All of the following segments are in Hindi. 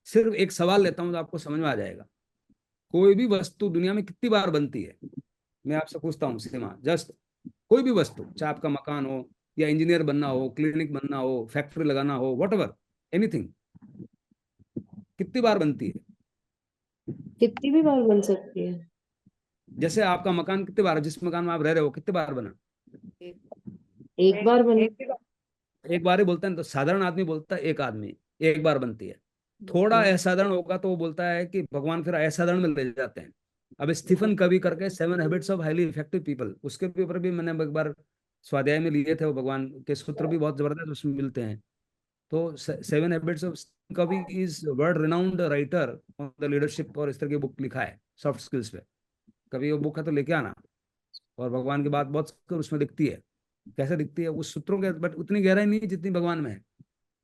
सिर्फ एक सवाल लेता हूं तो आपको समझ में आ जाएगा। कोई भी वस्तु दुनिया में कितनी बार बनती है? मैं आपसे पूछता हूँ सीमा, जस्ट कोई भी वस्तु, चाहे आपका मकान हो या इंजीनियर बनना हो, क्लिनिक बनना हो, फैक्ट्री लगाना हो, वट एवर, एनीथिंग, कितनी बार बनती है? कितनी भी बार बन सकती है। जैसे आपका मकान कितने बार, जिस मकान में आप रह रहे हो, कितने बार बना? एक बार बन। एक बार ही बोलता है, तो साधारण आदमी बोलता है एक आदमी, एक बार बनती है। थोड़ा असाधारण होगा तो वो बोलता है कि भगवान फिर असाधारण में ले जाते हैं। अब स्टीफन कवी करके 7 habits of highly effective people, उसके ऊपर भी मैंने एक बार स्वाध्याय में लिए थे, वो भगवान के सूत्र भी बहुत जबरदस्त उसमें मिलते हैं। तो 7 हैबिट्स ऑफ कवि is world renowned writer on the leadership, और इस तरह की बुक लिखा है सॉफ्ट स्किल्स पे। कभी वो बुक है तो लेके आना। और भगवान की बात बहुत उसमें दिखती है। कैसे दिखती है उस सूत्रों के, बट उतनी गहराई नहीं है जितनी भगवान में है।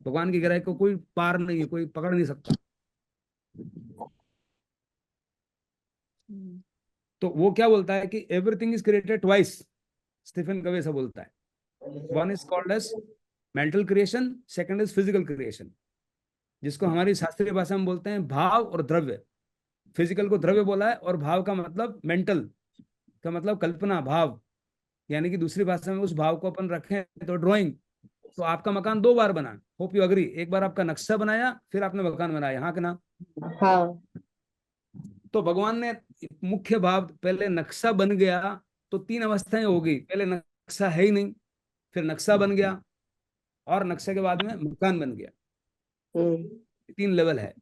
भगवान की गहराई को कोई पार नहीं है, कोई पकड़ नहीं सकता। तो वो क्या बोलता है कि everything is created twice. Stephen Covey ऐसा बोलता है। One is called as mental creation, second is physical creation, जिसको हमारी शास्त्रीय भाषा में बोलते हैं भाव और द्रव्य। फिजिकल को द्रव्य बोला है, और भाव का मतलब मेंटल का मतलब कल्पना भाव। यानी कि दूसरी भाषा में उस भाव को अपन रखें तो ड्राइंग। तो आपका मकान 2 बार बना, होप यू अग्री। एक बार आपका नक्शा बनाया, फिर आपने मकान बनाया, हाँ कि ना? हाँ। तो भगवान ने मुख्य भाव, पहले नक्शा बन गया, तो 3 अवस्थाएं हो गई। पहले नक्शा है ही नहीं, फिर नक्शा बन गया, और नक्शे के बाद में मकान बन गया। हम्म। 3 लेवल है।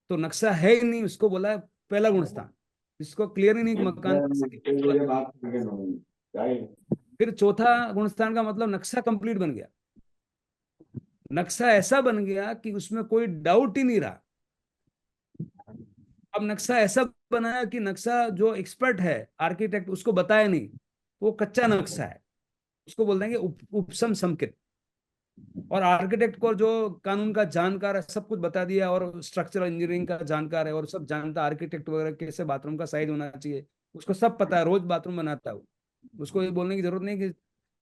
तो नक्शा है ही नहीं, उसको बोला है पहला गुण स्थान। इसको क्लियर ही नहीं कि मकान कैसे बना। फिर चौथा गुण स्थान का मतलब नक्शा कंप्लीट बन गया। नक्शा ऐसा बन गया कि उसमें कोई डाउट ही नहीं रहा। अब नक्शा ऐसा बनाया कि नक्शा जो एक्सपर्ट है आर्किटेक्ट, उसको बताया नहीं, वो कच्चा नक्शा है। उसको बोल देंगे उपसम समकित। और आर्किटेक्ट को जो कानून का जानकार है, सब कुछ बता दिया, और स्ट्रक्चरल इंजीनियरिंग का जानकार है, और सब जानता है आर्किटेक्ट वगैरह कैसे बाथरूम का साइज होना चाहिए, उसको सब पता है, रोज बाथरूम बनाता है वो। उसको ये बोलने की जरूरत नहीं कि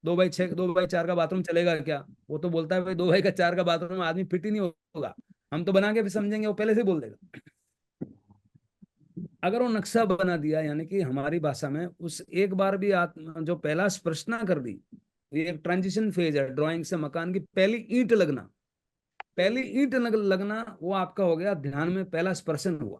2x6 2x4 का बाथरूम चलेगा क्या। वो तो बोलता है भाई 2x4 का बाथरूम आदमी फिट ही नहीं होगा, हम तो बना के भी समझेंगे, वो पहले से बोल देगा। अगर वो नक्शा बना दिया, यानी कि हमारी भाषा में उस एक बार भी आत्मा जो पहला स्पर्श ना कर दी, ये एक ट्रांजिशन फेज है ड्राइंग से मकान की। पहली ईंट लगना, पहली ईंट लगना, वो आपका हो गया ध्यान में पहला स्पर्शन हुआ।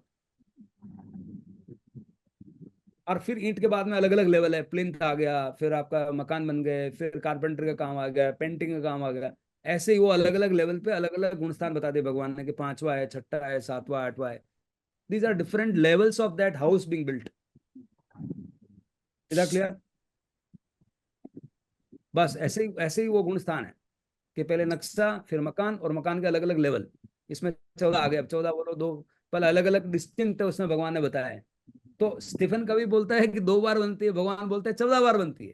और फिर ईंट के बाद में अलग अलग लेवल है, प्लिंथ आ गया, फिर आपका मकान बन गए, फिर कारपेंटर का काम आ गया, पेंटिंग का काम आ गया। ऐसे ही वो अलग अलग लेवल पे अलग अलग गुणस्थान बता दे भगवान ने कि पांचवा है, छठा है, सातवां, आठवां है। These are different levels of that house being built. इधर क्लियर? बस ऐसे ही वो गुण स्थान है कि पहले नक्शा, फिर मकान, और मकान के अलग अलग लेवल। इसमें 14 आ गए। अब 14 बोलो, दो पहले अलग अलग डिस्टिंक्ट है, उसमें भगवान ने बताया है। तो स्टीफन कभी बोलता है कि 2 बार बनती है, भगवान बोलता है 14 बार बनती है।